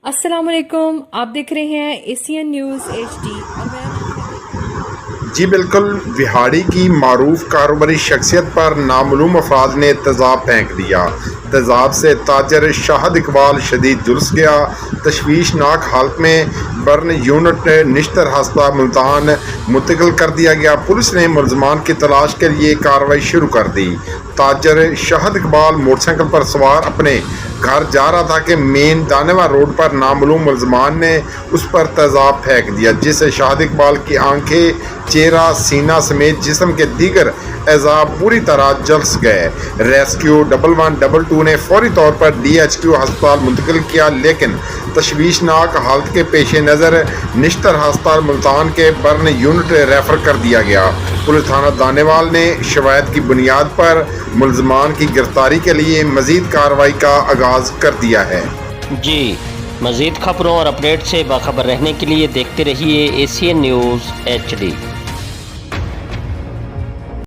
अस्सलाम वालेकुम, आप देख रहे हैं एशियन न्यूज़ HD और मैं जी बिल्कुल। बिहाड़ी की मारूफ कारोबारी शख्सियत पर नामालूम अफराद ने तेज़ाब फेंक दिया। तेज़ाब से ताजर शाहद इकबाल शदीद झुलस गया। तशवीशनाक हालत में बर्न यूनिट निश्तर हस्पताल मुल्तान मुंतकिल कर दिया गया। पुलिस ने मुलजमान की तलाश के लिए कार्रवाई शुरू कर दी। ताजर शाहद इकबाल मोटरसाइकिल पर सवार अपने घर जा रहा था कि मेन दानेवा रोड पर नामालूम मुलजमान ने उस पर तेज़ाब फेंक दिया, जिससे शाहद इकबाल की आंखें, चेहरा, सीना समेत जिस्म के दीगर एज़ा पूरी तरह झुलस गए। रेस्क्यू 1112 ने फौरी तौर पर DHQ हस्पताल मुंतकिल किया, लेकिन तशवीशनाक हालत के पेश नज़र निश्तर हस्पताल मुल्तान के बर्न यूनिट रेफर कर दिया गया। पुलिस थाना दानेवाल ने शवायद की बुनियाद पर मुलजमान की गिरफ्तारी के लिए मजीद कार्रवाई का आगाज़ कर दिया है। जी, मज़ीद खबरों और अपडेट से बाखबर रहने के लिए देखते रहिए एशियन न्यूज़ HD।